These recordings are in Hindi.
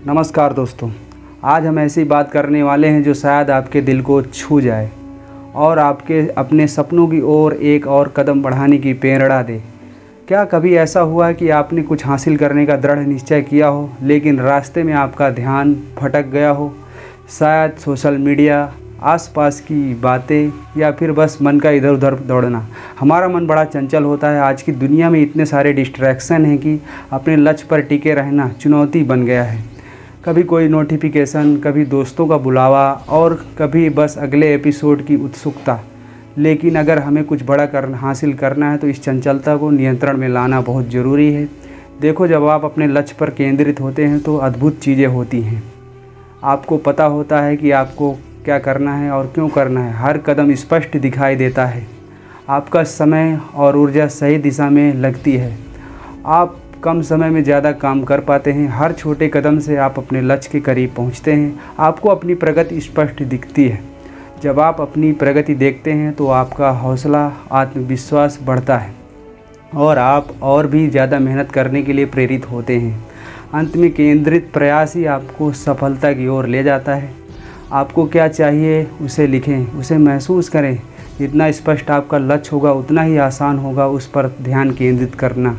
नमस्कार दोस्तों, आज हम ऐसी बात करने वाले हैं जो शायद आपके दिल को छू जाए और आपके अपने सपनों की ओर एक और कदम बढ़ाने की प्रेरणा दे। क्या कभी ऐसा हुआ है कि आपने कुछ हासिल करने का दृढ़ निश्चय किया हो, लेकिन रास्ते में आपका ध्यान भटक गया हो? शायद सोशल मीडिया, आसपास की बातें या फिर बस मन का इधर उधर दौड़ना। हमारा मन बड़ा चंचल होता है। आज की दुनिया में इतने सारे डिस्ट्रैक्शन हैं कि अपने लक्ष्य पर टिके रहना चुनौती बन गया है। कभी कोई नोटिफिकेशन, कभी दोस्तों का बुलावा और कभी बस अगले एपिसोड की उत्सुकता। लेकिन अगर हमें कुछ बड़ा हासिल करना है तो इस चंचलता को नियंत्रण में लाना बहुत ज़रूरी है। देखो, जब आप अपने लक्ष्य पर केंद्रित होते हैं तो अद्भुत चीज़ें होती हैं। आपको पता होता है कि आपको क्या करना है और क्यों करना है। हर कदम स्पष्ट दिखाई देता है। आपका समय और ऊर्जा सही दिशा में लगती है। आप कम समय में ज़्यादा काम कर पाते हैं। हर छोटे कदम से आप अपने लक्ष्य के करीब पहुंचते हैं। आपको अपनी प्रगति स्पष्ट दिखती है। जब आप अपनी प्रगति देखते हैं तो आपका हौसला, आत्मविश्वास बढ़ता है और आप और भी ज़्यादा मेहनत करने के लिए प्रेरित होते हैं। अंत में केंद्रित प्रयास ही आपको सफलता की ओर ले जाता है। आपको क्या चाहिए उसे लिखें, उसे महसूस करें। जितना स्पष्ट आपका लक्ष्य होगा उतना ही आसान होगा उस पर ध्यान केंद्रित करना।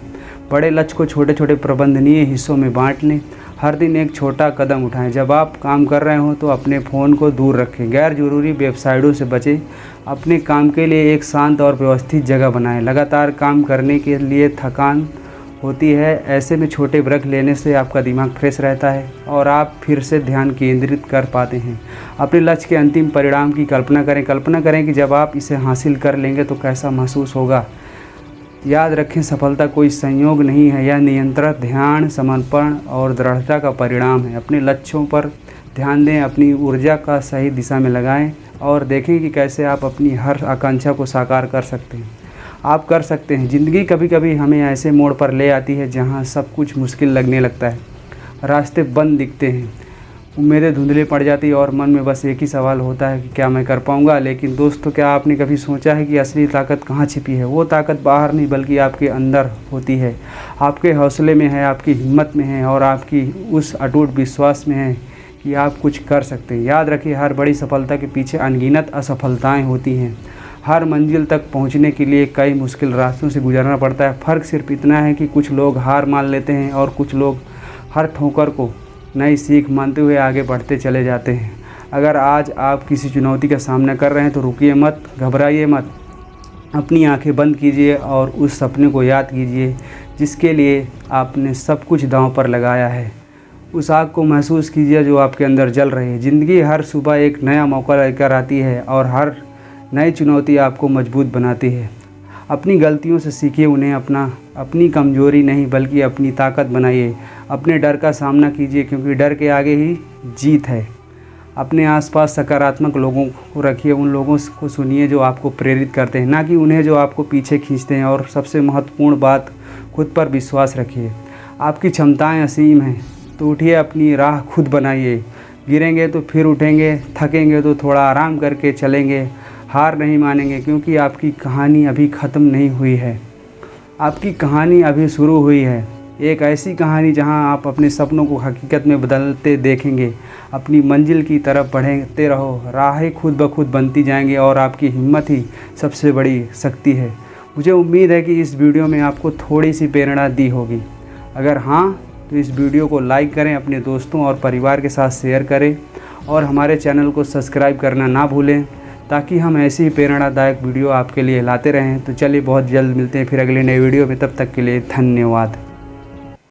बड़े लक्ष्य को छोटे छोटे प्रबंधनीय हिस्सों में बांट लें। हर दिन एक छोटा कदम उठाएं। जब आप काम कर रहे हो तो अपने फ़ोन को दूर रखें। गैर ज़रूरी वेबसाइटों से बचें। अपने काम के लिए एक शांत और व्यवस्थित जगह बनाएं। लगातार काम करने के लिए थकान होती है। ऐसे में छोटे ब्रेक लेने से आपका दिमाग फ्रेश रहता है और आप फिर से ध्यान केंद्रित कर पाते हैं। अपने लक्ष्य के अंतिम परिणाम की कल्पना करें। कल्पना करें कि जब आप इसे हासिल कर लेंगे तो कैसा महसूस होगा। याद रखें, सफलता कोई संयोग नहीं है, यह नियंत्रण, ध्यान, समर्पण और दृढ़ता का परिणाम है। अपने लक्ष्यों पर ध्यान दें, अपनी ऊर्जा का सही दिशा में लगाएं और देखें कि कैसे आप अपनी हर आकांक्षा को साकार कर सकते हैं। आप कर सकते हैं। ज़िंदगी कभी कभी हमें ऐसे मोड़ पर ले आती है जहां सब कुछ मुश्किल लगने लगता है। रास्ते बंद दिखते हैं, उम्मीदें धुंधली पड़ जाती है और मन में बस एक ही सवाल होता है कि क्या मैं कर पाऊंगा। लेकिन दोस्तों, क्या आपने कभी सोचा है कि असली ताकत कहाँ छिपी है? वो ताकत बाहर नहीं बल्कि आपके अंदर होती है। आपके हौसले में है, आपकी हिम्मत में है और आपकी उस अटूट विश्वास में है कि आप कुछ कर सकते हैं। याद रखिए, हर बड़ी सफलता के पीछे अनगिनत असफलताएँ होती हैं। हर मंजिल तक पहुंचने के लिए कई मुश्किल रास्तों से गुजरना पड़ता है। फ़र्क सिर्फ इतना है कि कुछ लोग हार मान लेते हैं और कुछ लोग हर ठोकर को नई सीख मानते हुए आगे बढ़ते चले जाते हैं। अगर आज आप किसी चुनौती का सामना कर रहे हैं तो रुकिए मत, घबराइए मत। अपनी आंखें बंद कीजिए और उस सपने को याद कीजिए जिसके लिए आपने सब कुछ दांव पर लगाया है। उस आग को महसूस कीजिए जो आपके अंदर जल रही है। ज़िंदगी हर सुबह एक नया मौका लेकर आती है और हर नई चुनौती आपको मजबूत बनाती है। अपनी गलतियों से सीखिए, उन्हें अपनी कमजोरी नहीं बल्कि अपनी ताकत बनाइए। अपने डर का सामना कीजिए क्योंकि डर के आगे ही जीत है। अपने आसपास सकारात्मक लोगों को रखिए। उन लोगों को सुनिए जो आपको प्रेरित करते हैं, ना कि उन्हें जो आपको पीछे खींचते हैं। और सबसे महत्वपूर्ण बात, खुद पर विश्वास रखिए। आपकी क्षमताएं असीम हैं, तो उठिए, अपनी राह खुद बनाइए। गिरेंगे तो फिर उठेंगे, थकेंगे तो थोड़ा आराम करके चलेंगे। हार नहीं मानेंगे क्योंकि आपकी कहानी अभी ख़त्म नहीं हुई है। आपकी कहानी अभी शुरू हुई है। एक ऐसी कहानी जहां आप अपने सपनों को हकीकत में बदलते देखेंगे। अपनी मंजिल की तरफ बढ़ते रहो। राहें खुद ब खुद बनती जाएंगी और आपकी हिम्मत ही सबसे बड़ी शक्ति है। मुझे उम्मीद है कि इस वीडियो में आपको थोड़ी सी प्रेरणा दी होगी। अगर हाँ, तो इस वीडियो को लाइक करें, अपने दोस्तों और परिवार के साथ शेयर करें और हमारे चैनल को सब्सक्राइब करना ना भूलें ताकि हम ऐसी ही प्रेरणादायक वीडियो आपके लिए लाते रहें। तो चलिए, बहुत जल्द मिलते हैं फिर अगले नए वीडियो में। तब तक के लिए धन्यवाद।